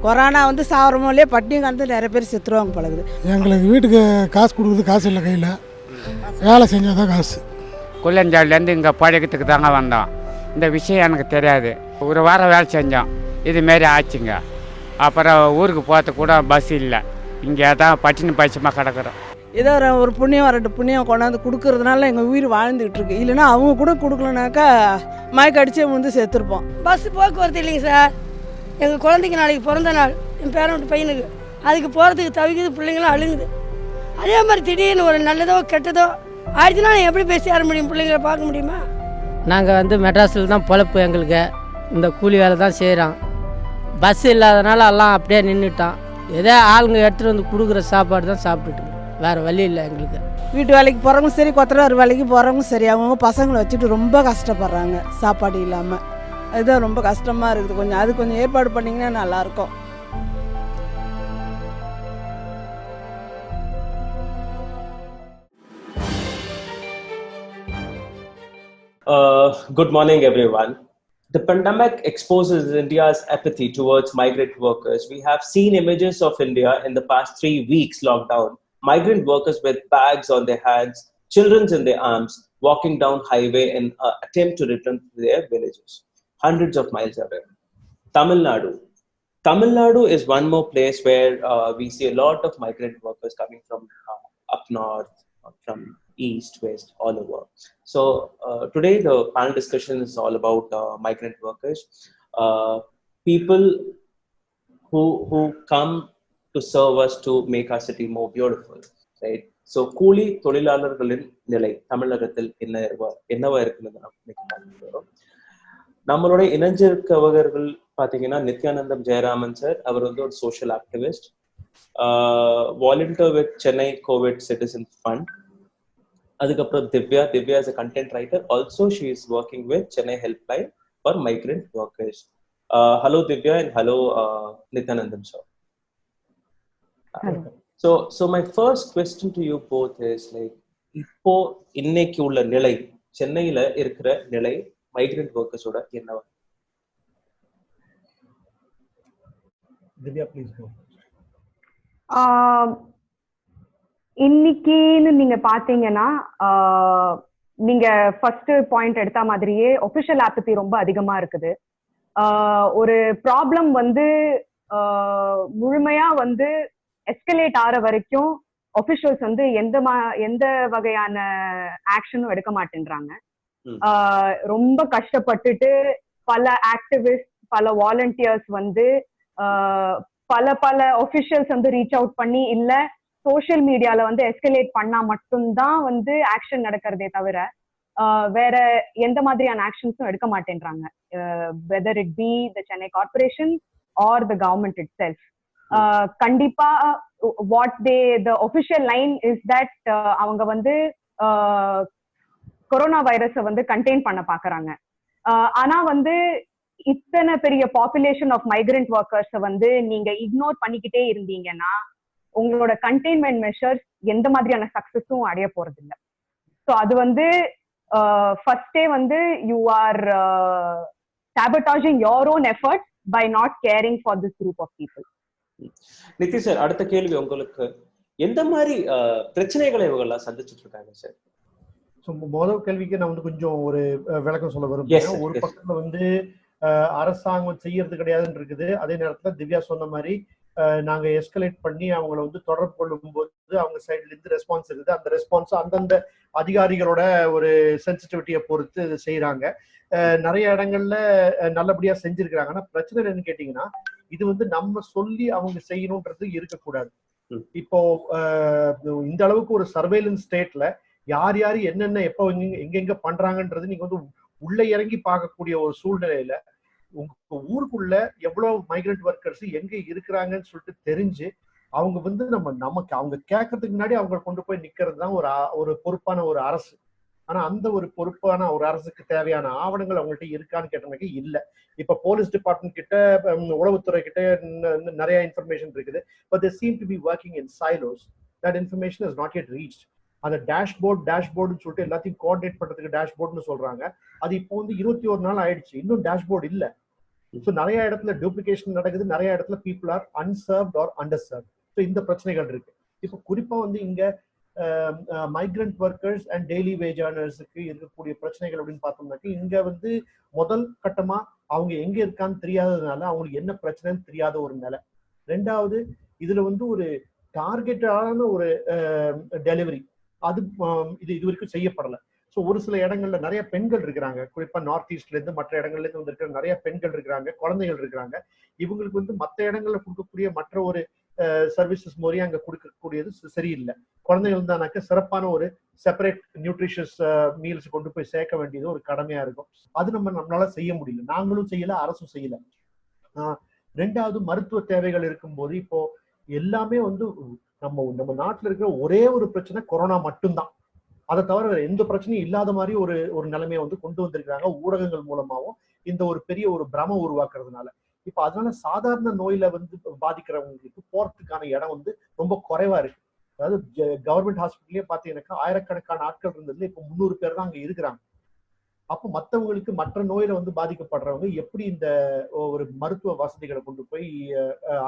Corona வந்து சாவரமோலே பட்டினி காலத்து நிறைய பேர் செத்துருவாங்க பழகுது. எங்களுக்கு வீட்டுக்கு காசு கொடுக்குறது காசு இல்லை, கையில் வேலை செஞ்சால் தான் காசு. குள்ளஞ்சாவிலேருந்து இங்கே பழக்கத்துக்கு தாங்க வந்தோம். இந்த விஷயம் எனக்கு தெரியாது. ஒரு வாரம் வேலை செஞ்சோம், இதுமாரி ஆச்சுங்க. அப்புறம் ஊருக்கு போகிறதுக்கு கூட பஸ் இல்லை, இங்கே தான் பட்டினி பச்சமாக கிடக்குறோம். ஏதோ ஒரு புண்ணியம் 2 புண்ணியம் கொண்டாந்து கொடுக்கறதுனால எங்கள் உயிர் வாழ்ந்துகிட்டு இருக்கு. இல்லைன்னா அவங்க கூட கொடுக்கலனாக்கா மயக்க அடிச்சே வந்து செத்துருப்போம். பஸ் போக்குவரத்து இல்லைங்க சார். எங்கள் குழந்தைக்கு நாளைக்கு பிறந்த நாள், என் பேரன் பையனுக்கு, அதுக்கு போகிறதுக்கு தவிக்குது, பிள்ளைங்களும் அழுகுது. அதே மாதிரி திடீர்னு ஒரு நல்லதோ கெட்டதோ ஆயிடுச்சுன்னா எப்படி பேசி ஆர முடியும்? பிள்ளைங்களை பார்க்க முடியுமா? நாங்கள் வந்து மெட்ராஸில் தான் பொழப்பு. எங்களுக்கு இந்த கூலி வேலை தான் செய்கிறோம். பஸ் இல்லாதனால எல்லாம் அப்படியே நின்றுட்டான். ஏதோ ஆளுங்க எடுத்துகிட்டு வந்து கொடுக்குற சாப்பாடு தான் சாப்பிட்டுட்டு, வேறு வழி இல்லை எங்களுக்கு. வீட்டு வேலைக்கு போகிறவங்க சரி, கொத்தனார் வேலைக்கு போகிறவங்க சரி, அவங்க பசங்களை வச்சுட்டு ரொம்ப கஷ்டப்படுறாங்க சாப்பாடு இல்லாமல். அதுதான் ரொம்ப கஷ்டமாக இருக்குது. கொஞ்சம் ஏற்பாடு பண்ணிங்கன்னா நல்லாயிருக்கும். Good morning, everyone. The pandemic exposes India's apathy towards migrant workers. We have seen images of India in the past 3 weeks lockdown. Migrant workers with bags on their hands, children in their arms, walking down highway in an attempt to return to their villages, hundreds of miles away. Tamil Nadu. Tamil Nadu is one more place where we see a lot of migrant workers coming from up north, from east, west, all over. So today the panel discussion is all about migrant workers, people who come to serve us to make our city more beautiful, right? So கூலி தொழிலாளர்களின் நிலை தமிழகத்தில் என்னவா இருக்குன்னு நம்ம நம்மளோட இணைஞ்சிருக்கவர்கள் பார்த்தீங்கன்னா Nithyanandam Jayaraman sir. அவர் வந்து ஒரு social activist, volunteer with Chennai Covid citizen fund. அதுக்கப்புறம் Divya is a content writer. Also, she is working with Chennai Helpline for migrant workers. Hello Divya and hello Nityanandam sir. So my first question to you both is like, இப்போ இன்னைக்கு உள்ள நிலை, சென்னையில இருக்கிற நிலை migrant workers ஓட என்னவா? Divya, please go. இன்னைக்குன்னு நீங்க பாத்தீங்கன்னா, நீங்க ஃபர்ஸ்ட் பாயிண்ட் எடுத்த மாதிரியே ஒபிஷியல் ஆப்பத்தி ரொம்ப அதிகமா இருக்குது. ஒரு ப்ராப்ளம் வந்து முழுமையா வந்து எஸ்கலேட் ஆற வரைக்கும் ஒபிஷியல்ஸ் வந்து எந்த வகையான ஆக்ஷனும் எடுக்க மாட்டேன்றாங்க. ரொம்ப கஷ்டப்பட்டுட்டு பல ஆக்டிவிஸ்ட், பல வாலண்டியர்ஸ் வந்து பல ஒபிஷியல்ஸ் வந்து ரீச் அவுட் பண்ணி இல்ல சோசியல் மீடியால வந்து எஸ்கலேட் பண்ணா மட்டும்தான் வந்து ஆக்ஷன் நடக்கிறதே தவிர வேற எந்த மாதிரியான ஆக்ஷன்ஸும் எடுக்க மாட்டேன்றாங்க. Whether it be the Chennai corporation or the government it self. கண்டிப்பா what the official line is that அவங்க வந்து கொரோனா வைரஸை வந்து கண்டெயின் பண்ண பாக்குறாங்க. ஆனா வந்து இத்தனை பெரிய பாப்புலேஷன் ஆஃப் மைக்ரண்ட் ஒர்க்கர்ஸை வந்து நீங்க இக்னோர் பண்ணிக்கிட்டே இருந்தீங்கன்னா உங்களோட கண்டெய்ன்மெண்ட் மெஷர்ஸ் எந்த மாதிரியான சக்சஸும் அடைய போறது இல்லை. ஸோ அது வந்து ஃபர்ஸ்டே வந்து you are sabotage your own efforts by not caring for this group of people. NITI sir, அடுத்த கேள்வி உங்களுக்கு, எந்த மாதிரி பிரச்சனைகளை இவங்கெல்லாம் சந்திச்சுட்டு இருக்காங்க சார்? முதல் கேள்விக்கு நான் வந்து கொஞ்சம் ஒரு விளக்கம் சொல்ல விரும்புறேன். ஒரு பக்கத்துல வந்து அரசாங்கம் செய்யறது கிடையாதுன்னு இருக்குது. அதே நேரத்துல திவ்யா சொன்ன மாதிரி நாங்க எஸ்கலேட் பண்ணி அவங்கள வந்து தொடர்பு கொள்ளும் போது அவங்க சைட்ல இருந்து ரெஸ்பான்ஸ் இருக்குது. அந்த ரெஸ்பான்ஸ் அந்தந்த அதிகாரிகளோட ஒரு சென்சிட்டிவிட்டியை பொறுத்து செய்யறாங்க. நிறைய இடங்கள்ல நல்லபடியா செஞ்சிருக்கிறாங்க. ஆனா பிரச்சனை என்னன்னு கேட்டீங்கன்னா, இது வந்து நம்ம சொல்லி அவங்க செய்யணும்ன்றது இருக்கக்கூடாது. இப்போ இந்த அளவுக்கு ஒரு சர்வேலன்ஸ் ஸ்டேட்ல யார் யாரு என்னென்ன எப்போ எங்கெங்க பண்றாங்கன்றது நீங்க வந்து உள்ள இறங்கி பார்க்கக்கூடிய ஒரு சூழ்நிலையில உங்க ஊருக்குள்ள எவ்வளவு மைக்ரண்ட் ஒர்க்கர்ஸ் எங்க இருக்கிறாங்கன்னு சொல்லிட்டு தெரிஞ்சு அவங்க வந்து நமக்கு அவங்க கேட்கறதுக்கு முன்னாடி அவங்க கொண்டு போய் நிக்கிறது தான் ஒரு பொறுப்பான ஒரு அரசு. ஆனா அந்த ஒரு பொறுப்பான ஒரு அரசுக்கு தேவையான ஆவணங்கள் அவங்கள்ட்ட இருக்கான்னு கேட்டனாக்க இல்ல. இப்ப போலீஸ் டிபார்ட்மெண்ட் கிட்ட, உளவுத்துறை கிட்ட நிறைய இன்ஃபர்மேஷன் இருக்குது. But they seem to be working in silos. That information has not yet reached. அந்த டேஷ்போர்டுன்னு சொல்லிட்டு எல்லாத்தையும் கோஆர்டினேட் பண்றதுக்கு டேஷ்போர்டுன்னு சொல்றாங்க. அது இப்போ வந்து 21 நாள் ஆயிடுச்சு, இன்னும் டேஷ்போர்டு இல்ல. ஸோ நிறைய இடத்துல டூப்ளிகேஷன் நடக்குது, நிறைய இடத்துல people are unserved or underserved. So இந்த பிரச்சனைகள் இருக்கு. இப்போ குறிப்பா வந்து இங்க migrant workers and daily wage ஏர்னர்ஸுக்கு இருக்கக்கூடிய பிரச்சனைகள் அப்படின்னு பார்த்தோம்னாக்க, இங்க வந்து முதல் கட்டமா அவங்க எங்க இருக்கான்னு தெரியாததுனால அவங்களுக்கு என்ன பிரச்சனைன்னு தெரியாத ஒரு நிலை. ரெண்டாவது, இதுல வந்து ஒரு டார்கெட்டான ஒரு டெலிவரி அது இது வரைக்கும் செய்யப்படலை. ஸோ ஒரு சில இடங்கள்ல நிறைய பெண்கள் இருக்கிறாங்க, குறிப்பா நார்த் ஈஸ்ட்ல இருந்து மற்ற இடங்கள்ல இருந்து வந்திருக்கிற நிறைய பெண்கள் இருக்கிறாங்க, குழந்தைகள் இருக்கிறாங்க. இவங்களுக்கு வந்து மற்ற இடங்கள்ல கொடுக்கக்கூடிய மற்ற ஒரு சர்வீசஸ் முறையா அங்க கொடுக்கக்கூடியது சரியில்லை. குழந்தைகள் இருந்தானாக்க சிறப்பான ஒரு செப்பரேட் நியூட்ரிஷியஸ் மீல்ஸ் கொண்டு போய் சேர்க்க வேண்டியது ஒரு கடமையா இருக்கும். அது நம்மளால செய்ய முடியல, நாங்களும் செய்யல, அரசும் செய்யல. ரெண்டாவது, மருத்துவ தேவைகள் இருக்கும்போது இப்போ எல்லாமே வந்து நம்ம நாட்டுல இருக்கிற ஒரே ஒரு பிரச்சனை கொரோனா மட்டும்தான். அதை தவிர வேற எந்த பிரச்சனையும் இல்லாத மாதிரி ஒரு நிலைமையை வந்து கொண்டு வந்திருக்காங்க ஊடகங்கள் மூலமாவும், இந்த ஒரு பெரிய ஒரு பிரம உருவாக்குறதுனால. இப்ப அதனால சாதாரண நோயில வந்து பாதிக்கிறவங்களுக்கு போறதுக்கான இடம் வந்து ரொம்ப குறைவா இருக்கு. அதாவது கவர்மெண்ட் ஹாஸ்பிட்டலே பாத்தீங்கன்னாக்கா ஆயிரக்கணக்கான ஆட்கள் இருந்ததுல இப்ப 300 பேர் தான் அங்க இருக்கிறாங்க. அப்போ மற்றவங்களுக்கு மற்ற நோயில வந்து பாதிக்கப்படுறவங்க எப்படி இந்த ஒரு மருத்துவ வசதிகளை கொண்டு போய்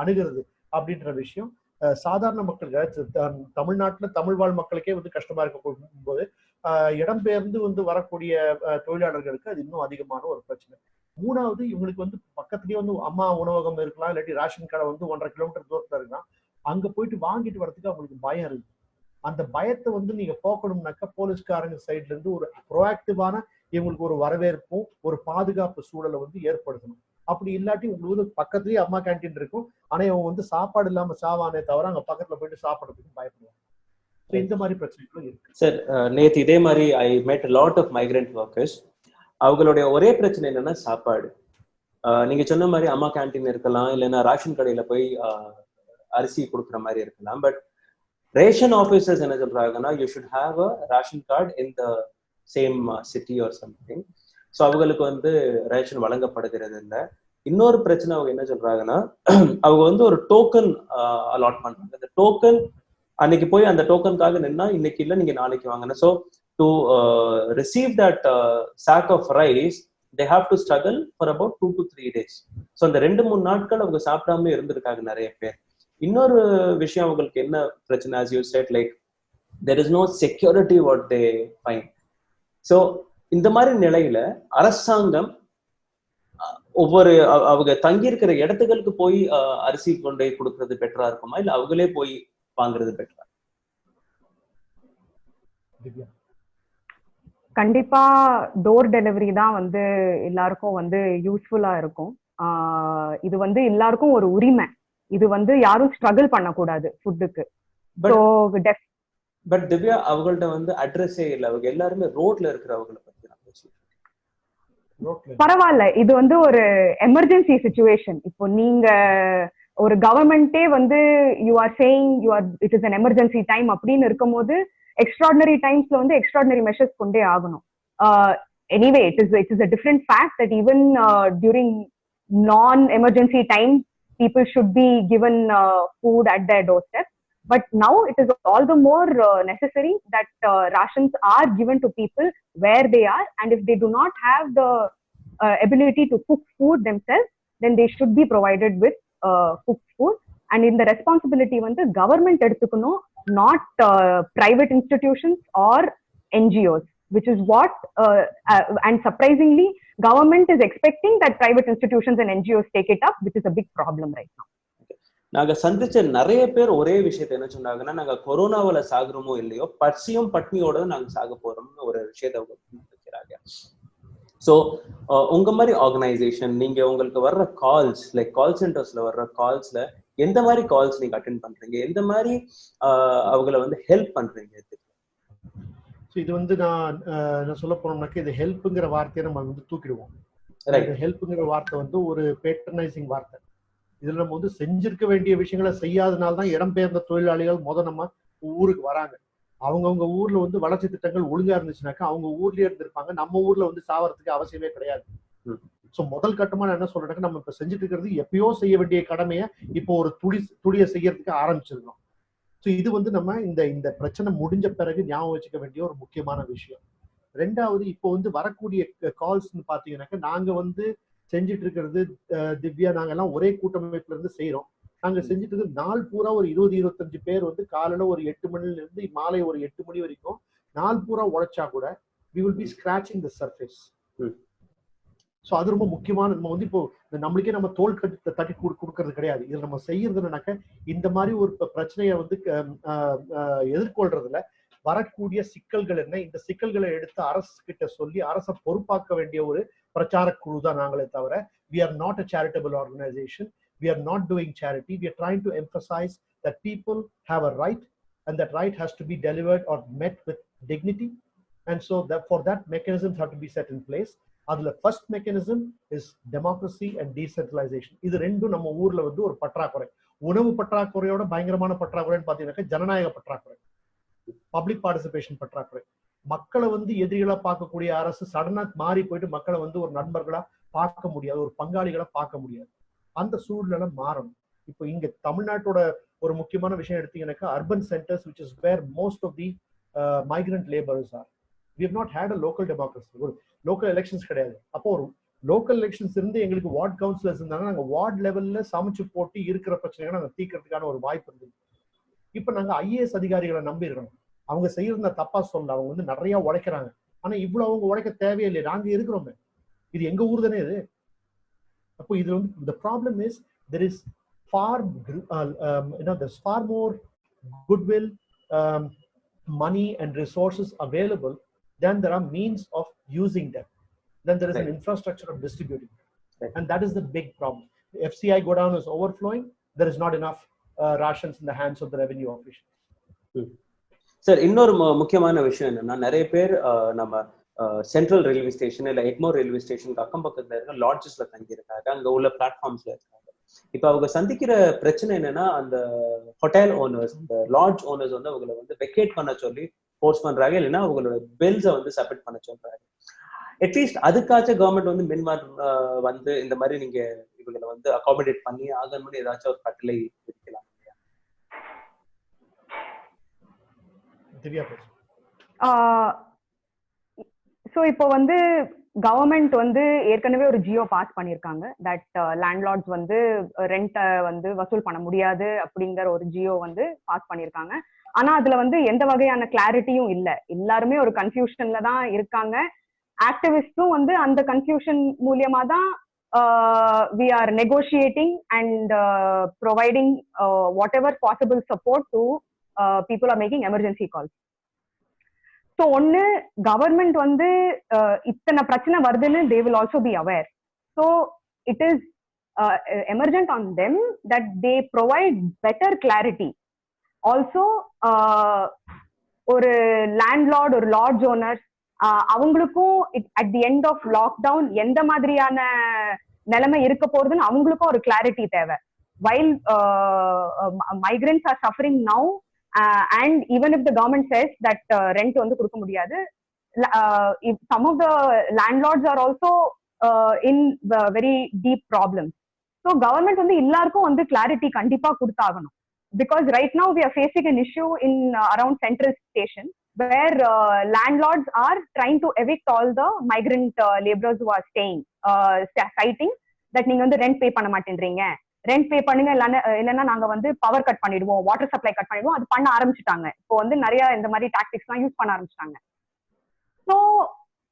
அணுகிறது அப்படின்ற விஷயம் சாதாரண மக்களுக்கு, தமிழ்நாட்டுல தமிழ் வாழ் மக்களுக்கே வந்து கஷ்டமா இருக்க போது இடம்பெயர்ந்து வந்து வரக்கூடிய தொழிலாளர்களுக்கு அது இன்னும் அதிகமான ஒரு பிரச்சனை. மூணாவது, இவங்களுக்கு வந்து பக்கத்துலயே வந்து அம்மா உணவகம் இருக்கலாம், இல்லாட்டி ரேஷன் கடை வந்து 1.5 கிலோமீட்டர் தூரத்துல இருக்கலாம். அங்க போயிட்டு வாங்கிட்டு வரதுக்கு அவங்களுக்கு பயம் இருக்கு. அந்த பயத்தை வந்து நீங்க போக்கணும்னாக்கா போலீஸ்காரங்க சைட்ல இருந்து ஒரு ப்ரோஆக்டிவான இவங்களுக்கு ஒரு வரவேற்பும் ஒரு பாதுகாப்பு சூழலை வந்து ஏற்படுத்தணும். அப்படி இல்லாட்டி உங்களுக்கு பக்கத்துலயே அம்மா கேன்டீன் இருக்கும், ஆனா இவங்க வந்து சாப்பாடு இல்லாம சாவானே தவிர அங்க பக்கத்துல போயிட்டு சாப்பிடறதுக்கு பயப்படுவாங்க. இந்த மாதிரி பிரச்சனைகளும் இருக்கு. சார், நேத்து இதே மாதிரி I met lot of migrant workers. அவங்களுடைய ஒரே பிரச்சனை என்னன்னா சாப்பாடு. நீங்க சொன்ன மாதிரி அம்மா கேன்டீன் இருக்கலாம், இல்லைன்னா ரேஷன் கடையில போய் அரிசி கொடுக்குற மாதிரி இருக்கலாம். பட் ரேஷன் ஆஃபீஸர்ஸ் என்ன சொல்றாங்கன்னா, you should have a ration card in the same city or something. So அவங்களுக்கு வந்து ரேஷன் வழங்கப்படுகிறது இல்லை. இன்னொரு பிரச்சனை அவங்க என்ன சொல்றாங்கன்னா, அவங்க வந்து ஒரு டோக்கன் அலாட் பண்றாங்க. அந்த டோக்கன் அன்னைக்கு போய் அந்த டோக்கனுக்காக நின்னா இன்னைக்கு இல்லை, நீங்க நாளைக்கு வாங்கணும். So to receive that sack of rice they have to struggle for about 2 to 3 days. So அந்த 2-3 நாட்கள் அவங்க சாப்பிடாம இருந்திருக்காங்க நிறைய பேர். இன்னொரு விஷயம் அவங்களுக்கு என்ன பிரச்சனை, as you said, like there is no security what they find. So இந்த மாதிரி நிலையில அரசாங்கம் ஒவ்வொரு அவங்க தங்கி இருக்கிற இடத்துகளுக்கு போய் அரிசி கொண்டு கொடுக்கறது பெட்டரா இருக்குமா, இல்ல அவங்களே போய் வாங்குறது பெட்டரா? கண்டிப்பா டோர் டெலிவரி தான் வந்து எல்லாருக்கும் வந்து யூஸ்ஃபுல்லா இருக்கும். இது வந்து எல்லாருக்கும் ஒரு உரிமை. இது வந்து யாரும் ஸ்ட்ரகிள் பண்ணக்கூடாது ஃபுட்டுக்கு. பட் திவ்யா, அவங்கள்ட்ட வந்து அட்ரஸே இல்லை, அவங்க எல்லாருமே ரோட்ல இருக்கிறவங்களை பத்தி பரவாயில்ல. இது வந்து ஒரு எமர்ஜென்சி சிச்சுவேஷன். இப்போ நீங்க ஒரு கவர்மெண்டே வந்து you are saying it is an emergency time அப்படின்னு இருக்கும் போது எக்ஸ்ட்ராடினரி டைம்ஸ்ல வந்து எக்ஸ்ட்ராடினரி மெஷர்ஸ் கொண்டே ஆகணும். Anyway it is a different fact that even during non-emergency time people should be given food at their doorstep. But now it is all the more necessary that rations are given to people where they are, and if they do not have the ability to cook food themselves, then they should be provided with cooked food. And in the responsibility வந்து government எடுத்துக்கணும், not private institutions or NGOs, which is what and surprisingly government is expecting that private institutions and NGOs take it up, which is a big problem right now. நாங்க சந்திச்ச நிறைய பேர் ஒரே விஷயத்த என்ன சொன்னாங்கன்னா, நாங்க கொரோனாவில சாகுறோமோ இல்லையோ பசியும் பட்னியோட நாங்க சாக போறோம்னு ஒரு விஷயத்த அவங்க நினைக்கிறாங்க. ஸோ உங்க மாதிரி ஆர்கனைசேஷன், நீங்க உங்களுக்கு வர்ற கால்ஸ், லைக் கால் சென்டர்ஸ்ல வர்ற கால்ஸ்ல எந்த மாதிரி கால்ஸ் நீங்க அட்டென்ட் பண்றீங்க, எந்த மாதிரி அவங்கள வந்து ஹெல்ப் பண்றீங்க? இது வந்து நான் சொல்ல போனோம்னாக்க, இது ஹெல்ப்புங்கிற வார்த்தையை நம்ம வந்து தூக்கிடுவோம். ஹெல்ப்புங்கிற வார்த்தை வந்து ஒரு பேட்ரனைசிங் வார்த்தை. இதுல நம்ம வந்து செஞ்சிருக்க வேண்டிய விஷயங்களை செய்யாதனால்தான் இடம்பெயர்ந்த தொழிலாளிகள் நம்ம ஊருக்கு வராங்க. அவங்கவுங்க ஊர்ல வந்து வளர்ச்சி திட்டங்கள் ஒழுங்கா இருந்துச்சுனாக்கா அவங்க ஊர்லயே இருந்திருப்பாங்க. நம்ம ஊர்ல வந்து சாவறதுக்கு அவசியமே கிடையாது. ஸோ முதல் கட்டமா நான் என்ன சொல்றேன்னாக்க, நம்ம இப்ப செஞ்சுட்டு இருக்கிறது எப்பயோ செய்ய வேண்டிய கடமையை இப்போ ஒரு துளியை செய்யறதுக்கு ஆரம்பிச்சிருக்கோம். ஸோ இது வந்து நம்ம இந்த பிரச்சனை முடிஞ்ச பிறகு ஞாபகம் வச்சுக்க வேண்டிய ஒரு முக்கியமான விஷயம். ரெண்டாவது, இப்போ வந்து வரக்கூடிய கால்ஸ்ன்னு பாத்தீங்கன்னாக்க, நாங்க வந்து செஞ்சுட்டு இருக்கிறது திவ்யா நாங்க எல்லாம் ஒரே கூட்டமைப்புல இருந்து செய்யறோம். நாங்க செஞ்சுட்டு இருக்கு நாள் பூரா ஒரு 20-25 பேர் வந்து காலையில ஒரு 8 மணில இருந்து மாலை ஒரு 8 மணி வரைக்கும் நாள் பூரா உழைச்சா கூட we will be scratching the surface. So அது ரொம்ப முக்கியமான. நம்ம வந்து இப்போ நம்மளுக்கே நம்ம தோல் தட்டி கொடுக்கறது கிடையாது. இது நம்ம செய்யறதுனாக்க இந்த மாதிரி ஒரு பிரச்சனையை வந்து எதிர்கொள்றதுல வரக்கூடிய சிக்கல்கள் என்ன, இந்த சிக்கல்களை எடுத்து அரசு கிட்ட சொல்லி அரசை பொறுப்பாக்க வேண்டிய ஒரு பிரச்சார குழு தான் நாங்களே தவிர we are not a charitable organization. We are not doing charity. We are trying to emphasize that people have a right, and that right has to be delivered or met with dignity. And so that for that mechanisms have to be set in place. Adula first mechanism is democracy and decentralization. இது ரெண்டும் நம்ம ஊர்ல வந்து ஒரு பற்றாக்குறை. உணவு பற்றாக்குறையோட பயங்கரமான பற்றாக்குறைன்னு பாத்தீங்கன்னா ஜனநாயக பற்றாக்குறை, பப்ளிக் பார்ட்டிசிபேஷன் பற்றாக்குறை. மக்களை வந்து எதிரிகளா பார்க்கக்கூடிய அரசு சடனா மாறி போயிட்டு மக்களை வந்து ஒரு நண்பர்களா பார்க்க முடியாது, ஒரு பங்காளிகளா பார்க்க முடியாது. அந்த சூழ்நிலை மாறணும். இப்போ இங்க தமிழ்நாட்டோட ஒரு முக்கியமான விஷயம் எடுத்தீங்கன்னாக்கா urban centres which is where most of the migrant laborers are. We have not had a local democracy. ஒரு லோக்கல் எலெக்ஷன்ஸ் கிடையாது. அப்போ ஒரு லோக்கல் எலெக்ஷன்ஸ் இருந்து எங்களுக்கு வார்டு கவுன்சிலர்ஸ் இருந்தாங்கன்னா நாங்கள் வார்டு லெவல்ல சமைச்சு போட்டு இருக்கிற பிரச்சனைகளை நாங்கள் தீர்க்கறதுக்கான ஒரு வாய்ப்பு இருந்தது. இப்போ நாங்கள் ஐஏஎஸ் அதிகாரிகளை நம்பி இருக்கணும். அவங்க செய்யறத தப்பா சொல்ல, அவங்க வந்து நிறைய உழைக்கிறாங்க. ஆனா இவ்வளவு அவங்க உழைக்க தேவையில்லை, நாங்க இருக்கிறோமே, இது எங்க ஊர் தானே இது. அப்போ இதுல வந்து the problem is there is there's far more goodwill, money and resources available than there are means of using them. Then there is an infrastructure of distributing them. And that is the big problem. The FCI godown is overflowing. There is not enough rations in the hands of the revenue officials. Sir, இன்னொரு முக்கியமான விஷயம் என்னன்னா, நிறைய பேர் நம்ம central railway station இல்லை Egmore railway ஸ்டேஷனுக்கு அக்கம் பக்கத்துல இருக்க லாட்ஜஸ்ல தங்கியிருக்காங்க, அங்க உள்ள பிளாட்ஃபார்ம்ஸ்ல இருக்காங்க. இப்போ அவங்க சந்திக்கிற பிரச்சனை என்னன்னா, அந்த ஹோட்டல் ஓனர்ஸ், அந்த லாட்ஜ் ஓனர்ஸ் வந்து அவங்களை வந்து வெக்கேட் பண்ண சொல்லி ஃபோர்ஸ் பண்றாங்க, இல்லைன்னா அவங்களோட பில்ஸை வந்து சப்மிட் பண்ண சொல்றாங்க. அட்லீஸ்ட் அதுக்காச்சும் கவர்மெண்ட் வந்து வந்து இந்த மாதிரி நீங்க இவங்களை வந்து அகாமடேட் பண்ணி ஆகணும்னு ஏதாச்சும் ஒரு கட்டளை விதிக்கலாம். ஸோ இப்போ வந்து கவர்மெண்ட் வந்து ஏற்கனவே ஒரு ஜியோ பாஸ் பண்ணியிருக்காங்க. தட் லேண்ட்லார்ட்ஸ் வந்து ரெண்ட்டை வந்து வசூல் பண்ண முடியாது அப்படிங்கிற ஒரு ஜியோ வந்து பாஸ் பண்ணியிருக்காங்க. ஆனா அதுல வந்து எந்த வகையான கிளாரிட்டியும் இல்லை. எல்லாருமே ஒரு கன்ஃபியூஷன்ல தான் இருக்காங்க. ஆக்டிவிஸ்டும் வந்து அந்த கன்ஃபியூஷன் மூலியமா தான் we are negotiating and providing whatever possible support to people are making emergency calls. So ஒன்னு கவர்மெண்ட் வந்து இத்தனை பிரச்சனை வருதுன்னு they will also be aware. So it is emergent on them that they provide better clarity. Also ஒரு landlord, ஒரு lodge owner, அவங்களுக்கும் at the end of lockdown எந்த மாதிரியான நிலைமை இருக்க போறதுன்னு அவங்களுக்கும் ஒரு கிளாரிட்டி தேவை. While migrants are suffering now, and even if the government says that rent வந்து கொடுக்க முடியாது, some of the landlords are also in very deep problems. So government வந்து எல்லாருக்கும் வந்து clarity கண்டிப்பா கொடுத்தாகணும். Because right now we are facing an issue in around Central Station where landlords are trying to evict all the migrant laborers who are staying, citing that நீங்க வந்து rent pay பண்ண மாட்டேன்றீங்க, rent pay பண்ணுங்க, இல்லைன்னா நாங்க வந்து power cut பண்ணிடுவோம், water supply cut பண்ணிடுவோம். அது பண்ண ஆரம்பிச்சுட்டாங்க. இப்போ வந்து நிறைய இந்த மாதிரி டாக்டிக்ஸ் எல்லாம் யூஸ் பண்ண ஆரம்பிச்சிட்டாங்க. ஸோ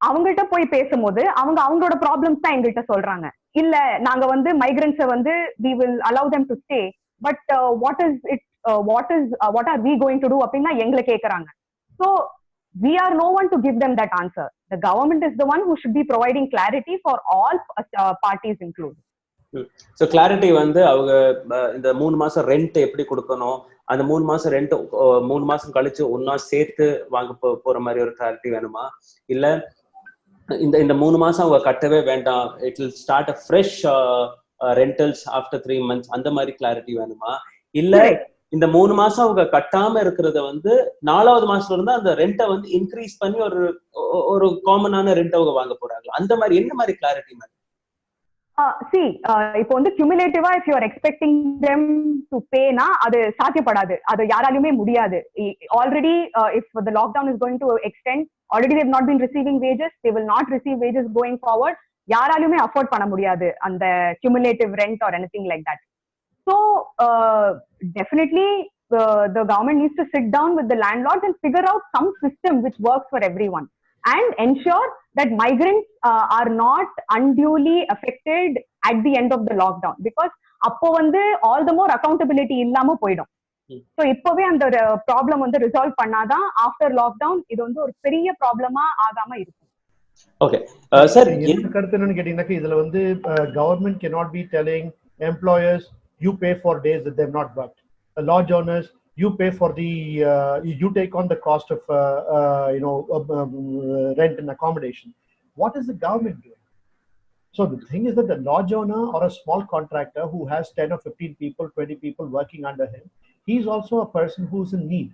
அவங்கள்ட்ட போய் பேசும்போது அவங்களோட ப்ராப்ளம்ஸ் தான் எங்கள்கிட்ட சொல்றாங்க. இல்ல நாங்க வந்து மைக்ரன்ஸை வந்து we will allow them to stay, but what are we going to do அப்படின்னா எங்களை கேட்கறாங்க. So we are no one to give them that answer. The government is the one who should be providing clarity for all parties included. So clarity வந்து அவங்க இந்த 3 மாசம் rent எப்படி கொடுக்கணும், அந்த 3 மாசம் ரெண்ட் 3 மாசம் கழிச்சு ஒன்னா சேர்த்து வாங்க போற மாதிரி ஒரு கிளாரிட்டி வேணுமா, இல்ல இந்த 3 மாசம் அவங்க கட்டவே வேண்டாம், it will start a fresh rentals after 3 months, அந்த மாதிரி கிளாரிட்டி வேணுமா, இல்ல இந்த 3 மாசம் அவங்க கட்டாம இருக்கிறத வந்து 4வது மாசத்துல இருந்து அந்த ரெண்டை வந்து இன்க்ரீஸ் பண்ணி ஒரு காமனான ரெண்ட் அவங்க வாங்க போறாங்க, அந்த மாதிரி என்ன மாதிரி கிளாரிட்டி மேடம்? இப்போ வந்து cumulative if you are expecting them to pay na அது சாத்தியப்படாது, அது யாராலுமே முடியாது. Already if the lockdown is going to extend, already they have not been receiving wages, they will not receive wages going forward. யாராலுமே afford பண்ண முடியாது அந்த cumulative rent or anything like that. So definitely the government needs to sit down with the landlords and figure out some system which works for everyone and ensure that migrants are not unduly affected at the end of the lockdown, because அப்போ வந்து all the more accountability இல்லாம போயிடும். So இப்போவே அந்த ஒரு problem வந்து resolve பண்ணாதான் after lockdown இது வந்து ஒரு பெரிய ப்ராப்ளமா ஆகாம இருக்கும். ஓகே சார், என்ன கருத்து என்னன்னு கேட்டீங்கன்னாக்க இதுல வந்து government cannot be telling employers you pay for days that they've not worked. Lodge owners, you pay for the you take on the cost of rent and accommodation. What is the government doing? So the thing is that the lodge owner or a small contractor who has 10 or 15 people, 20 people working under him, he's also a person who's in need.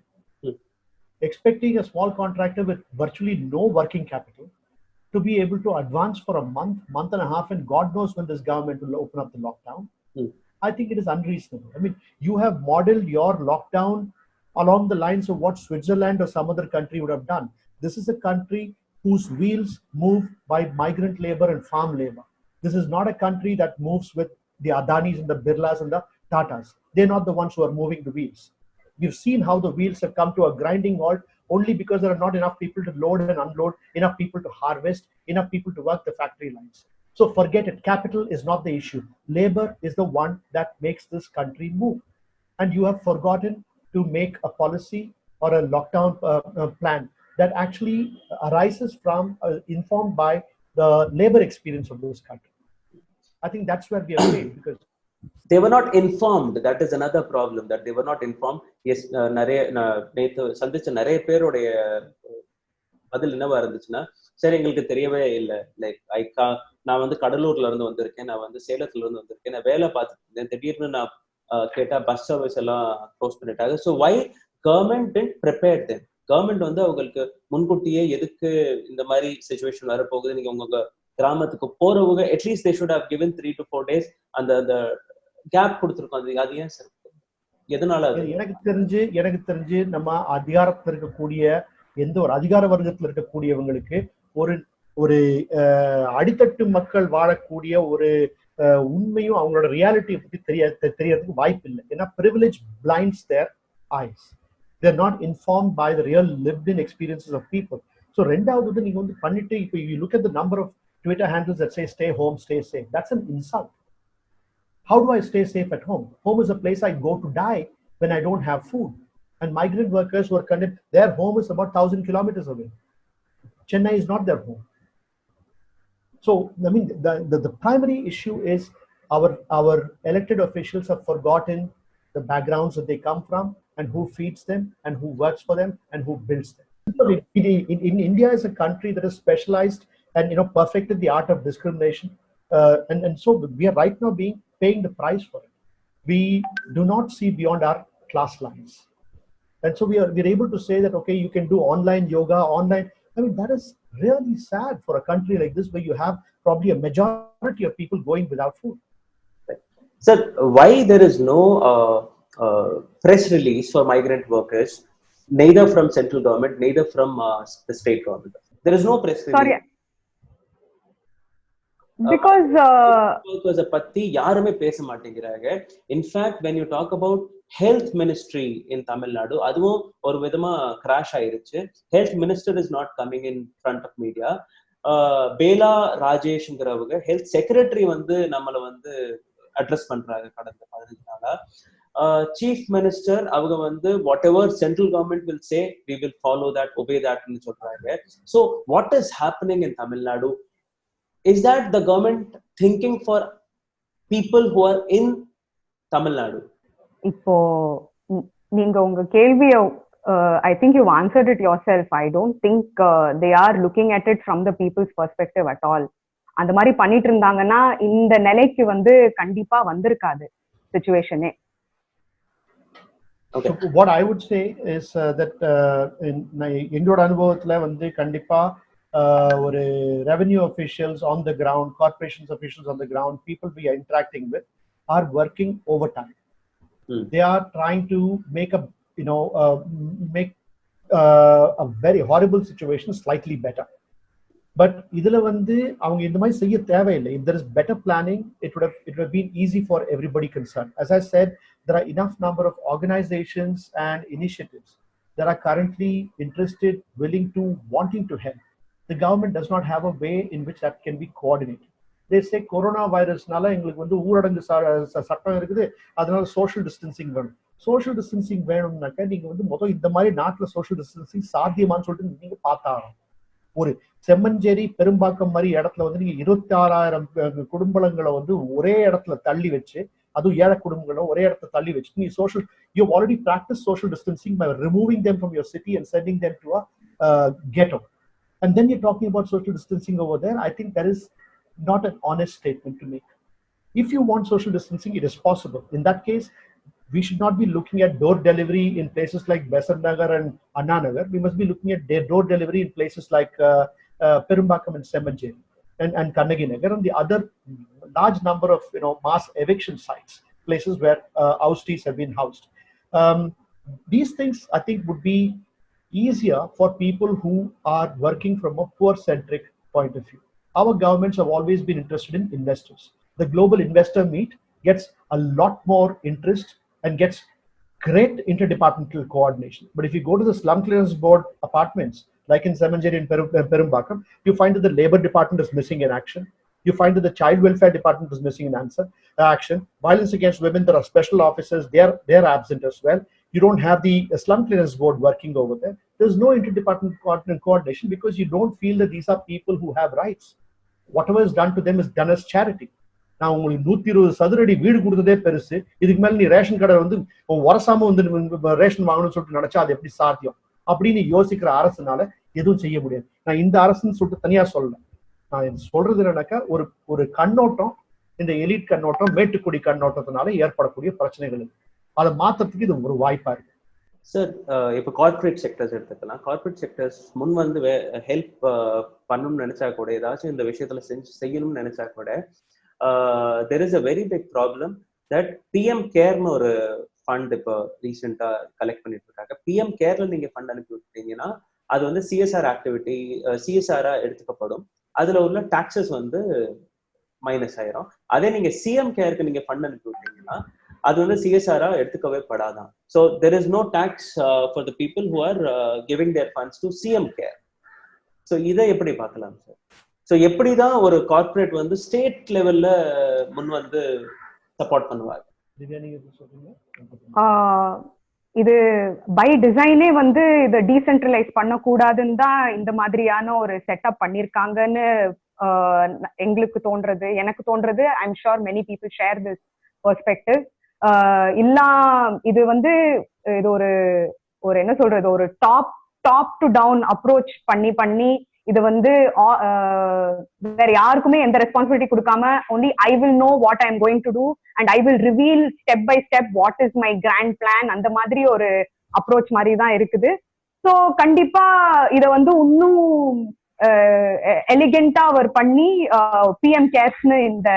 Expecting a small contractor with virtually no working capital to be able to advance for a month and a half, and God knows when this government will open up the lockdown, I think it is unreasonable. I mean, you have modeled your lockdown along the lines of what Switzerland or some other country would have done. This is a country whose wheels move by migrant labor and farm labor. This is not a country that moves with the Adanis and the Birlas and the Tatas. They're not the ones who are moving the wheels. We've seen how the wheels have come to a grinding halt only because there are not enough people to load and unload, enough people to harvest, enough people to work the factory lines. So forget it. Capital is not the issue. Labor is the one that makes this country move. And you have forgotten to make a policy or a lockdown plan that actually arises from, informed by the labor experience of this country. I think that's where we are failed, because they were not informed. That is another problem, that they were not informed. Yes, நேத்து சந்திச்ச நிறைய பேருடைய பதில் என்னவா இருந்துச்சுன்னா, சரி எங்களுக்கு தெரியவே இல்லை, லைக் நான் வந்து கடலூர்ல இருந்து வந்திருக்கேன், நான் வந்து சேலத்துல இருந்து வந்திருக்கேன், நான் வேலை பார்த்துட்டு இருந்தேன், திடீர்னு நான் கேட்டா பஸ் சர்வீஸ் எல்லாம் க்ளோஸ் பண்ணிட்டாங்க. So why government didn't prepare them? Government வந்து அவங்களுக்கு முன்கூட்டியே எதுக்கு இந்த மாதிரி சிச்சுவேஷன் வரப்போகுது, நீங்க உங்க கிராமத்துக்கு போறவங்க at least they should have given 3 to 4 days அந்த கேப் கொடுத்துருக்கோம். அது ஏன் சார்? எதனால? எனக்கு தெரிஞ்சு நம்ம அதிகாரத்தில் இருக்கக்கூடிய எந்த ஒரு அதிகார வர்க்கத்தில் இருக்கக்கூடியவங்களுக்கு ஒரு அடித்தட்டு மக்கள் வாழக்கூடிய ஒரு உண்மையும் அவங்களோட ரியாலிட்டியை பத்தி தெரியறதுக்கு வாய்ப்பு இல்லை. ஏன்னா privilege blinds their eyes. They're not informed by the real lived in experiences of people. So ரெண்டாவது வந்து நீங்க வந்து பண்ணிட்டு இப்போ you look at the number of Twitter handles that say stay home, stay safe. That's an insult. How do I stay safe at home? Home is a place I go to die when I don't have food. And migrant workers who are condemned, their home is about 1,000 kilometers away. Chennai is not their home. So, I mean, the primary issue is our elected officials have forgotten the backgrounds that they come from and who feeds them and who works for them and who builds them. In India is a country that is specialized and perfected the art of discrimination, and so we are right now paying the price for it. We do not see beyond our class lines, and so we are able to say that okay, you can do online yoga online. I mean, that is really sad for a country like this where you have probably a majority of people going without food. Sir, why there is no press release for migrant workers, neither from central government, neither from the state government? There is no press release. Sorry. Because workers பத்தி யாருமே பேச மாட்டேங்கிறாங்க. In fact when you talk about health ministry in Tamil Nadu, அதுவும் ஒரு விதமா crash ஆயிருச்சு. Health minister is not coming in front of media. Beela ராஜேஷ்ங்கிறவங்க health secretary வந்து நம்மள வந்து அட்ரஸ் பண்றாங்க கடந்த 15 நாளா. சீஃப் மினிஸ்டர் அவங்க வந்து what ever central government will say we will follow that, obey that ன்னு சொல்றாங்க. So what is happening in Tamil Nadu? Is that the government thinking for people who are in Tamil Nadu? இப்போ நீங்க உங்க கேள்விய I think you've answered it yourself. I don't think they are looking at it from the people's perspective at all. அந்த மாதிரி பண்ணிட்டு இருந்தாங்கன்னா இந்த நிலைக்கு வந்து கண்டிப்பா வந்திருக்காது சிச்சுவேஷனே. Okay. So what I would say is that என்னோட அனுபவத்துல வந்து கண்டிப்பா ஒரு revenue officials on the ground, corporations officials on the ground, people we are interacting with are working overtime. They are trying to make a very horrible situation slightly better. But இதுல வந்து அவங்க இந்த மாதிரி செய்ய தேவையில்லை. If there is better planning, it would have been easy for everybody concerned. As I said, there are enough number of organizations and initiatives that are currently interested, willing to, wanting to help. The government does not have a way in which that can be coordinated. They say corona virusனால எங்களுக்கு வந்து ஊரடங்கு சட்டம் இருக்குது, அதனால social distancing வேணும். Social distancing வேணும்னாக்க நீங்க வந்து முதல் இந்த மாதிரி நாட்டில் சோஷியல் டிஸ்டன்சிங் சாத்தியமான்னு சொல்லிட்டு நீங்க பார்த்தாகணும். ஒரு செம்மஞ்சேரி பெரும்பாக்கம் மாதிரி இடத்துல வந்து நீங்க 26,000 குடும்பங்களை வந்து ஒரே இடத்துல தள்ளி வச்சு, அதுவும் ஏழை குடும்பங்களை ஒரே இடத்துல தள்ளி வச்சு நீ social, you already practice social distancing by removing them from your city and sending them to a ghetto, and then you're talking about social distancing over there. I think that is not an honest statement to make. If you want social distancing, it is possible. In that case, we should not be looking at door delivery in places like Besant Nagar and Anna Nagar. We must be looking at door delivery in places like Perumbakam and Semanjeri and Kannagi Nagar and the other large number of mass eviction sites, places where oustees have been housed. These things I think would be easier for people who are working from a poor-centric point of view. Our governments have always been interested in investors. The Global Investor Meet gets a lot more interest and gets great interdepartmental coordination. But if you go to the Slum Clearance Board apartments, like in Semanjeri and Perumbakam, you find that the Labor Department is missing in action. You find that the Child Welfare Department is missing in action. Violence against women, there are special officers, they are absent as well. You don't have the Slum Clearance Board working over there. There's no interdepartmental coordination because you don't feel that these are people who have rights. Whatever is done to them is done as charity. நான் உங்களுக்கு 120 சதுரடி வீடு கொடுத்ததே பெருசு, இதுக்கு மேல நீ ration கடை வந்து உரசாம வந்து ரேஷன் வாங்கணும்னு சொல்லிட்டு நினைச்சா அது எப்படி சாத்தியம் அப்படின்னு யோசிக்கிற அரசுனால எதுவும் செய்ய முடியாது. நான் இந்த அரசுன்னு சொல்லிட்டு தனியா சொல்லல, நான் சொல்றது என்னன்னாக்கா ஒரு கண்ணோட்டம், இந்த எலிட் கண்ணோட்டம், மேட்டுக்குடி கண்ணோட்டத்தினால ஏற்படக்கூடிய பிரச்சனைகள், அதை மாற்றத்துக்கு இது ஒரு வாய்ப்பா இருக்கு. சார், இப்போ கார்பரேட் செக்டர்ஸ் எடுத்துக்கலாம். கார்பரேட் செக்டர்ஸ் முன் வந்து ஹெல்ப் பண்ணணும்னு நினைச்சா கூட, ஏதாச்சும் இந்த விஷயத்துல செய்யணும்னு நினைச்சா கூட, there is a very big problem that PM கேர்னு ஒரு ஃபண்ட் இப்போ ரீசெண்டா கலெக்ட் பண்ணிட்டு இருக்காங்க. PM கேர்ல நீங்க ஃபண்ட் அனுப்பி விட்டீங்கன்னா அது வந்து CSR ஆக்டிவிட்டி CSR எடுத்துக்கப்படும். அதுல உள்ள டாக்ஸஸ் வந்து மைனஸ் ஆயிரும். அதே நீங்க CM கேருக்கு நீங்க ஃபண்ட் அனுப்பி விட்டீங்கன்னா அது வந்து CSR எடுத்துக்கவே படாதான். So there is no tax for the people who are giving their funds to CM care. So இதை எப்படி பார்க்கலாம் சார்? ஸோ எப்படிதான் ஒரு கார்பரேட் வந்து ஸ்டேட் லெவல்ல முன் வந்து சப்போர்ட் பண்ணுவாங்க? இது பை டிசைனே வந்து இதை டீசென்ட்ரலைஸ் பண்ணக்கூடாதுன்னு தான் இந்த மாதிரியான ஒரு செட்டப் பண்ணிருக்காங்கன்னு எங்களுக்கு தோன்றது, எனக்கு தோன்றது. I am sure many people share this perspective. இது வந்து இது ஒரு என்ன சொல்றது, ஒரு டாப் டு டவுன் அப்ரோச் பண்ணி இது வந்து வேற யாருக்குமே எந்த ரெஸ்பான்சிபிலிட்டி கொடுக்காம only I will know what I am going to do and I will reveal step by step what is my grand plan, அந்த மாதிரி ஒரு அப்ரோச் மாதிரி தான் இருக்குது. ஸோ கண்டிப்பா இத வந்து இன்னும் எலிகென்ட்டா அவர் பண்ணி PM கேர்ஸ்னு இந்த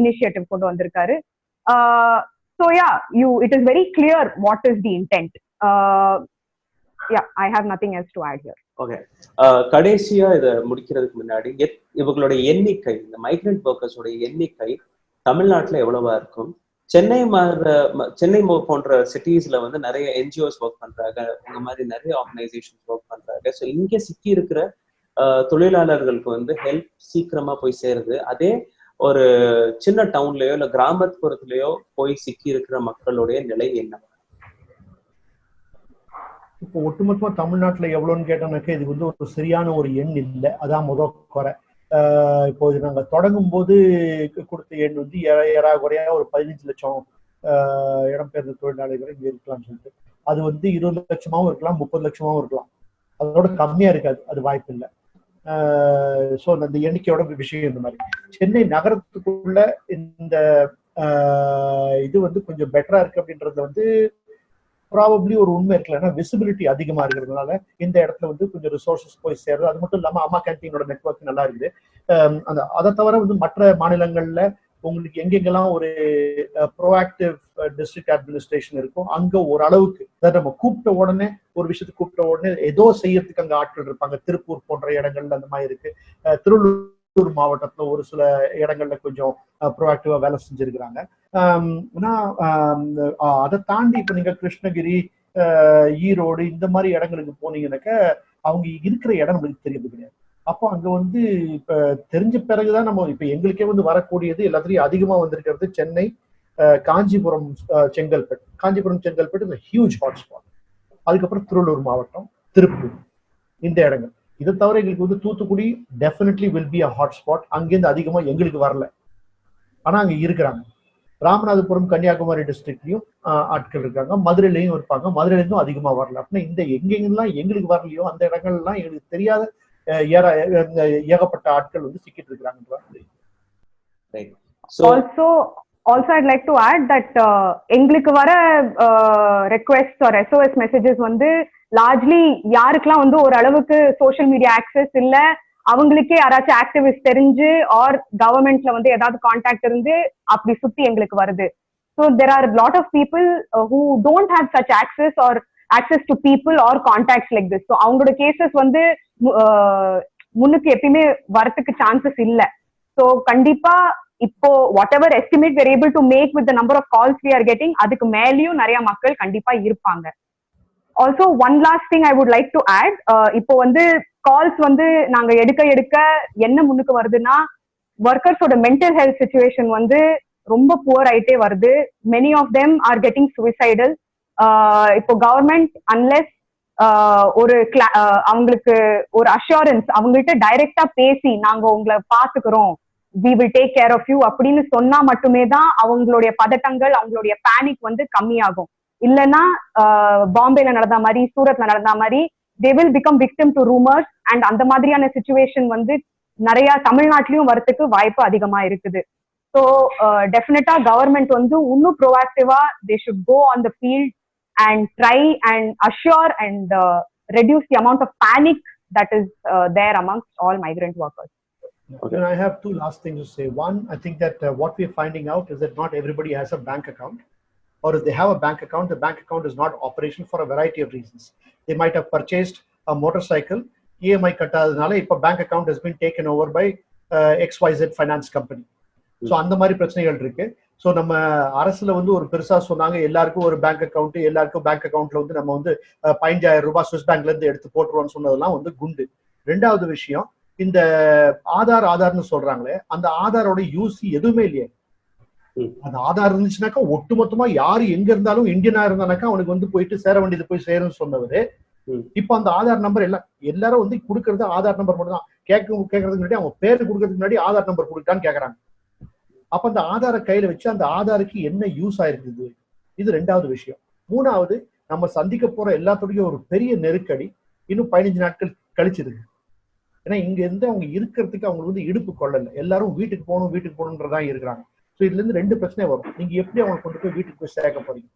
இனிஷியேட்டிவ் கொண்டு வந்திருக்காரு. So it is very clear what is the intent. I have nothing else to add here. Okay, கடைசியா இதை முடிக்கிறதுக்கு முன்னாடி இவங்களுடைய எண்ணிக்கை, இந்த மைக்ரண்ட் ஒர்க்கர்ஸோட எண்ணிக்கை தமிழ்நாட்டில் எவ்வளவா இருக்கும்? சென்னை போன்ற சிட்டிஸ்ல வந்து நிறைய NGOs ஒர்க் பண்றாங்க, இந்த மாதிரி நிறைய ஆர்கனைசேஷன்ஸ் ஒர்க் பண்றாங்க. ஸோ இங்கே சிக்கி இருக்கிற தொழிலாளர்களுக்கு வந்து ஹெல்ப் சீக்கிரமா போய் சேருது. அதே ஒரு சின்ன டவுன்லயோ இல்லை கிராமப்புறத்துலயோ போய் சிக்கி இருக்கிற மக்களுடைய நிலை என்ன? இப்போ ஒட்டுமொத்தமா தமிழ்நாட்டுல எவ்வளவுன்னு கேட்டோம்னாக்க இது வந்து ஒரு சரியான ஒரு எண் இல்லை, அதான் முதல் குறை. இப்போ இது நாங்க தொடங்கும் போது கொடுத்த எண் வந்து ஏறாக்குறையா ஒரு 15 லட்சம் இடம்பெயர்ந்த தொழிலாளர்கள் இங்க இருக்கலாம்னு சொல்லிட்டு, அது வந்து 20 லட்சமாவும் இருக்கலாம், 30 லட்சமாவும் இருக்கலாம், அதோட கம்மியா இருக்காது, அது வாய்ப்பு இல்லை. ஸோ அந்த எண்ணிக்கையோட விஷயம் இந்த மாதிரி. சென்னை நகரத்துக்குள்ள இந்த இது வந்து கொஞ்சம் பெட்டரா இருக்கு அப்படின்றது வந்து ப்ராபப்ளி ஒரு உண்மை இருக்குல்ல. ஏன்னா விசிபிலிட்டி அதிகமா இருக்கிறதுனால இந்த இடத்துல வந்து கொஞ்சம் ரிசோர்சஸ் போய் சேருது. அது மட்டும் இல்லாம அம்மா கேன்டீனோட நெட்வொர்க் நல்லா இருக்குது. அதை தவிர வந்து மற்ற மாநிலங்கள்ல உங்களுக்கு எங்கெங்கெல்லாம் ஒரு ப்ரோஆக்டிவ் டிஸ்ட்ரிக்ட் அட்மினிஸ்ட்ரேஷன் இருக்கும் அங்க ஓரளவுக்கு, அதாவது நம்ம கூப்பிட்ட உடனே ஒரு விஷயத்துக்கு கூப்பிட்ட உடனே ஏதோ செய்யறதுக்கு அங்க ஆட்கள் இருப்பாங்க. திருப்பூர் போன்ற இடங்கள்ல அந்த மாதிரி இருக்கு. திருவள்ளூர் மாவட்டத்துல ஒரு சில இடங்கள்ல கொஞ்சம் ப்ரோஆக்டிவா வேலை செஞ்சிருக்கிறாங்க. அதை தாண்டி இப்ப நீங்க கிருஷ்ணகிரி, ஈரோடு இந்த மாதிரி இடங்களுக்கு போனீங்கன்னாக்க அவங்க இருக்கிற இடம் நம்மளுக்கு தெரியறது கிடையாது. அப்போ அங்க வந்து இப்ப தெரிஞ்ச பிறகுதான் நம்ம இப்ப எங்களுக்கே வந்து வரக்கூடியது எல்லாத்துலயும் அதிகமா வந்திருக்கிறது சென்னை, காஞ்சிபுரம், செங்கல்பட்டு. Kanchipuram Chengalpattu huge hotspot. அதுக்கப்புறம் திருவள்ளூர் மாவட்டம், திருப்பூர், இந்த இடங்கள். இதை தவிர எங்களுக்கு வந்து Thoothukudi definitely will be a hotspot. அங்கேருந்து அதிகமா எங்களுக்கு வரல, ஆனா அங்க இருக்கிறாங்க. ராமநாதபுரம், கன்னியாகுமரி டிஸ்ட்ரிக்ட்லயும் ஆட்கள் இருக்காங்க, மதுரையிலையும் இருப்பாங்க. மதுரையில இருந்தும் அதிகமா வரல. அப்படின்னா இந்த எங்கெங்கெல்லாம் எங்களுக்கு வரலையோ அந்த இடங்கள்லாம் எங்களுக்கு தெரியாத ஏகப்பட்ட ஆட்கள் வந்து சிக்கிட்டு இருக்கிறாங்க. Also I'd like to add that எங்களுக்கு வர requests or SOS messages வந்து largely யாருக்கெல்லாம் வந்து ஒரு அளவுக்கு சோஷியல் மீடியா ஆக்சஸ் இல்ல, அவங்களுக்கே யாராச்சும் ஆக்டிவிஸ்ட் தெரிஞ்சு ஆர் கவர்மெண்ட்ல வந்து ஏதாவது கான்டாக்ட் இருந்து அப்படி சுத்தி எங்களுக்கு வருது. So there are a lot of people who don't have such access to people or contacts like this. So அவங்களோட கேசஸ் வந்து முன்னுக்கு எப்பயுமே வரத்துக்கு சான்சஸ் இல்ல. ஸோ கண்டிப்பா இப்போ what ever estimate we're able to make with the number of calls we are getting, அதுக்கு மேலேயும் நிறைய மக்கள் கண்டிப்பா இருப்பாங்க. Also one last thing I would like to add, இப்போ வந்து கால்ஸ் வந்து நாங்க எடுக்க என்ன முன்னுக்கு வருதுன்னா, ஒர்க்கர்ஸோட மென்டல் ஹெல்த் சிச்சுவேஷன் வந்து ரொம்ப புவர் ஆயிட்டே வருது. Many of them are getting suicidal. இப்போ கவர்மெண்ட் அன்லெஸ் ஒரு அவங்களுக்கு ஒரு அஷூரன்ஸ், அவங்கள்ட்ட டைரக்டா பேசி நாங்க உங்களை பாத்துக்கிறோம், we will take care of you அப்படின்னு சொன்னா மட்டுமே தான் அவங்களுடைய பதட்டங்கள், அவங்களுடைய பேனிக் வந்து கம்மியாகும். இல்லைன்னா பாம்பேல நடந்த மாதிரி, சூரத்ல நடந்த மாதிரி they will become victim to rumors, and அந்த மாதிரியான சிச்சுவேஷன் வந்து நிறைய தமிழ்நாட்டிலயும் வரத்துக்கு வாய்ப்பு அதிகமா இருக்குது. ஸோ டெஃபினட்டா கவர்மெண்ட் வந்து இன்னும் ப்ரோஆக்டிவா they should go on the field and try and assure and reduce the amount of panic that is there amongst all migrant workers. Okay. And I have two last things to say. One, I think that what we're finding out is that not everybody has a bank account, or if they have a bank account, the bank account is not operational for a variety of reasons. They might have purchased a motorcycle, EMI kattadanaala ipo bank account has been taken over by XYZ finance company. So அந்த மாதிரி பிரச்சனைகள் இருக்கு. So நம்ம அரசுல வந்து ஒரு பெருசா சொன்னாங்க எல்லாருக்கும் ஒரு பேங்க் அக்கௌண்ட், எல்லாருக்கும் பேங்க் அக்கௌண்ட்ல வந்து நம்ம வந்து 15,000 ரூபாய் சுவிஸ் பேங்க்ல இருந்து எடுத்து போட்டுருவோம்னு சொன்னதெல்லாம் வந்து குண்டு. ரெண்டாவது விஷயம், இந்த ஆதார்னு சொல்றாங்களே, அந்த ஆதாரோட யூஸ் எதுவுமே இல்லையே. அந்த ஆதார் இருந்துச்சுனாக்கா ஒட்டுமொத்தமா யாரு எங்க இருந்தாலும் இந்தியனா இருந்தானாக்கா அவனுக்கு வந்து போயிட்டு சேர வேண்டியது போய் சேரும்னு சொன்னவரு, இப்ப அந்த ஆதார் நம்பர் எல்லாரும் வந்து கொடுக்கறது ஆதார் நம்பர் மட்டும் தான். கேட்கறதுக்கு முன்னாடி அவங்க பேரு கொடுக்கறதுக்கு முன்னாடி ஆதார் நம்பர் கொடுக்கான்னு கேக்குறாங்க. அப்ப அந்த ஆதாரை கையில வச்சு அந்த ஆதாருக்கு என்ன யூஸ் ஆயிருக்குது, இது ரெண்டாவது விஷயம். மூணாவது, நம்ம சந்திக்க போற எல்லாத்துடைய ஒரு பெரிய நெருக்கடி இன்னும் 15 நாட்கள் கழிச்சிருக்கு. ஏன்னா இங்க இருந்து அவங்க இருக்கிறதுக்கு அவங்களுக்கு வந்து இடுப்பு கொள்ளல, எல்லாரும் வீட்டுக்கு போகணுன்றதான் இருக்கிறாங்க. ஸோ இதுல இருந்து ரெண்டு பிரச்சனை வரும். நீங்க எப்படி அவங்க கொண்டு போய் வீட்டுக்கு போய் சேர்க்க போறீங்க?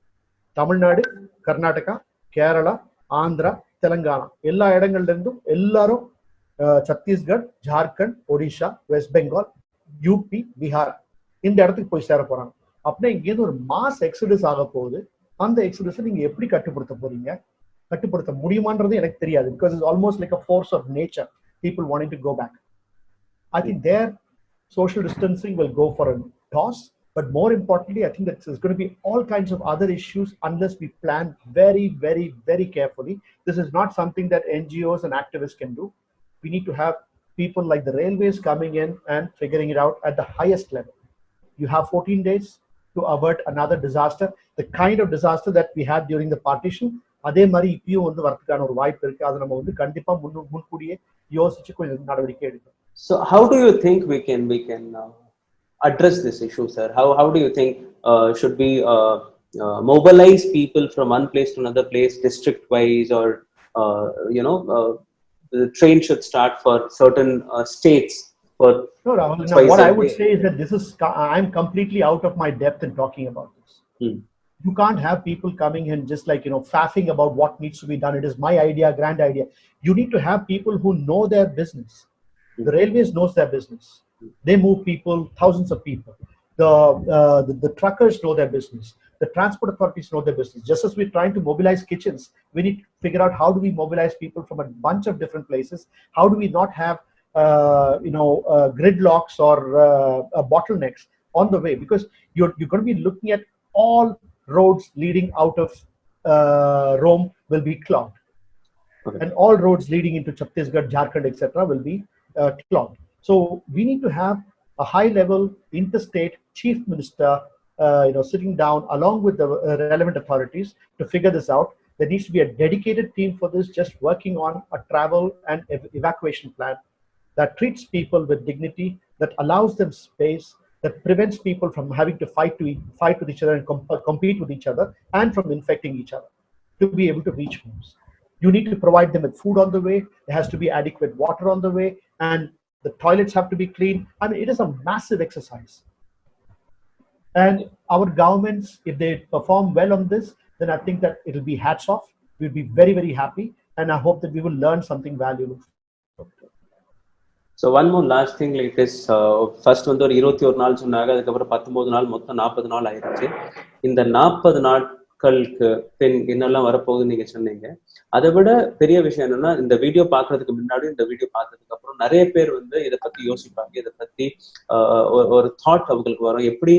தமிழ்நாடு, கர்நாடகா, கேரளா, ஆந்திரா, தெலுங்கானா எல்லா இடங்கள்ல இருந்தும் எல்லாரும், சத்தீஸ்கர், ஜார்க்கண்ட், ஒடிஷா, வெஸ்ட் பெங்கால், யூபி, பீகார் இந்த இடத்துக்கு போய் சேர போறாங்க. அப்படின்னா இங்கேருந்து ஒரு மாஸ் எக்ஸடஸ் ஆக போகுது. அந்த எக்ஸடஸை நீங்க எப்படி கட்டுப்படுத்த போறீங்க? கட்டுப்படுத்த முடியுமான்றது எனக்கு தெரியாது. Because it's almost like a force of nature, people wanting to go back. I think their social distancing will go for a toss, but more importantly, I think that there's going to be all kinds of other issues unless we plan very, very, very carefully. This is not something that NGOs and activists can do. We need to have people like the railways coming in and figuring it out at the highest level. You have 14 days to avert another disaster, the kind of disaster that we had during the partition. அதே மாதிரி இப்பயும் வந்து வரதுக்கான ஒரு வாய்ப்பு இருக்கு. அதை நம்ம வந்து கண்டிப்பா முன்கூடியே யோசிச்சு கொஞ்சம் நடவடிக்கை எடுக்கணும். So how do you think we can address this issue, sir? How do you think should we mobilize people from one place to another place district wise, or the train should start for certain states for no, what I would say is that I'm completely out of my depth in talking about this. You can't have people coming in just like, faffing about what needs to be done. It is my idea, grand idea. You need to have people who know their business. The railways knows their business. They move people, thousands of people. the truckers know their business. The transport authorities know their business. Just as we're trying to mobilize kitchens, we need to figure out how do we mobilize people from a bunch of different places. How do we not have gridlocks or bottlenecks on the way, because you're going to be looking at all roads leading out of Rome will be clogged. Okay. And all roads leading into Chhattisgarh, Jharkhand, etc. will be clogged. So we need to have a high-level interstate chief minister, sitting down along with the relevant authorities to figure this out. There needs to be a dedicated team for this, just working on a travel and evacuation plan that treats people with dignity, that allows them space, that prevents people from having to fight with each other and compete with each other, and from infecting each other, to be able to reach homes. You need to provide them with food on the way. There has to be adequate water on the way, and the toilets have to be clean. I mean, it is a massive exercise. And our governments, if they perform well on this, then I think that it'll be hats off. We'll be very, very happy. And I hope that we will learn something valuable. So one more last thing like this. First வந்து ஒரு 21 நாள் சொன்னாங்க, அதுக்கப்புறம் 19 நாள், மொத்தம் 40 நாள் ஆயிடுச்சு. இந்த 40 நாட்களுக்கு பின் என்னெல்லாம் வரப்போகுதுன்னு நீங்க சொன்னீங்க. அதை விட பெரிய விஷயம் என்னன்னா, இந்த வீடியோ பார்க்கறதுக்கு முன்னாடி இந்த வீடியோ பார்த்ததுக்கு அப்புறம் நிறைய பேர் வந்து இதை பத்தி யோசிப்பாங்க. இதை பத்தி ஒரு தாட் அவங்களுக்கு வரும், எப்படி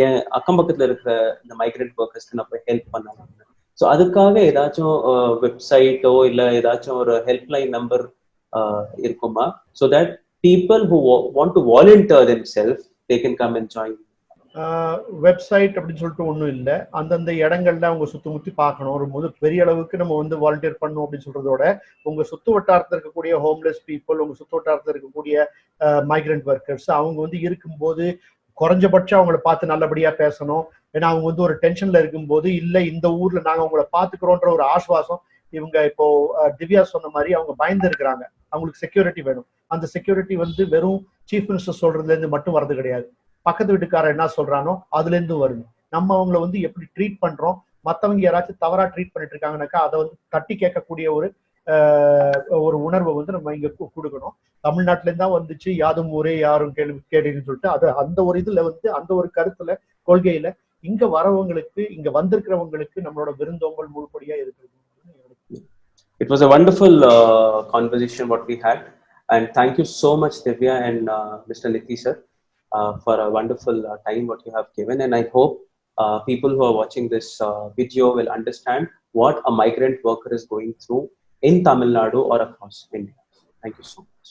என் அக்கம் பக்கத்துல இருக்கிற இந்த மைக்ரேட் ஒர்க்கர்ஸ்க்கு நான் போய் ஹெல்ப் பண்ணலாம். ஸோ அதுக்காக ஏதாச்சும் வெப்சைட்டோ இல்லை ஏதாச்சும் ஒரு ஹெல்ப்லைன் நம்பர் இருக்குமா, so that people who want to volunteer themselves, they can come and join? Website அப்படின்னு சொல்லிட்டு ஒன்றும் இல்லை. அந்தந்த இடங்கள்ல அவங்க சுற்றி பார்க்கணும். ஒரு பெரிய அளவுக்கு நம்ம வந்து வாலண்டியர் பண்ணணும் அப்படின்னு சொல்றதோட, உங்க சுத்து வட்டாரத்தில் இருக்கக்கூடிய ஹோம்லெஸ் பீப்புள், உங்க சுத்து வட்டாரத்தில் இருக்கக்கூடிய மைக்ரண்ட் ஒர்க்கர்ஸ், அவங்க வந்து இருக்கும்போது குறைஞ்சபட்சம் அவங்கள பார்த்து நல்லபடியா பேசணும். ஏன்னா அவங்க வந்து ஒரு டென்ஷன்ல இருக்கும்போது, இல்லை இந்த ஊர்ல நாங்க அவங்கள பாத்துக்கிறோன்ற ஒரு ஆஸ்வாசம். இவங்க இப்போ திவ்யா சொன்ன மாதிரி அவங்க பயந்து இருக்கிறாங்க, அவங்களுக்கு செக்யூரிட்டி வேணும். அந்த செக்யூரிட்டி வந்து வெறும் சீஃப் மினிஸ்டர் சொல்றதுல இருந்து மட்டும் வர்றது கிடையாது. பக்கத்து வீட்டுக்காரர் என்ன சொல்றானோ அதுல இருந்து வருது. நம்ம அவங்கள வந்து எப்படி ட்ரீட் பண்றோம், மற்றவங்க யாராச்சும் தவறா ட்ரீட் பண்ணிட்டு இருக்காங்கனாக்கா அதை வந்து தட்டி கேட்கக்கூடிய ஒரு உணர்வை வந்து நம்ம இங்க கொடுக்கணும். தமிழ்நாட்டுல இருந்தா வந்துச்சு யாதும் ஊரே யாரும் கேளுன்னு சொல்லிட்டு அது அந்த ஒரு இதுல வந்து அந்த ஒரு கருத்துல கொள்கையில இங்க வரவங்களுக்கு, இங்க வந்திருக்கிறவங்களுக்கு நம்மளோட விருந்தோம்பல் முழுப்படியா இருக்குது. It was a wonderful conversation what we had, and thank you so much Divya and Mr. Nitish sir for a wonderful time what you have given, and I hope people who are watching this video will understand what a migrant worker is going through in Tamil Nadu or across India. Thank you so much.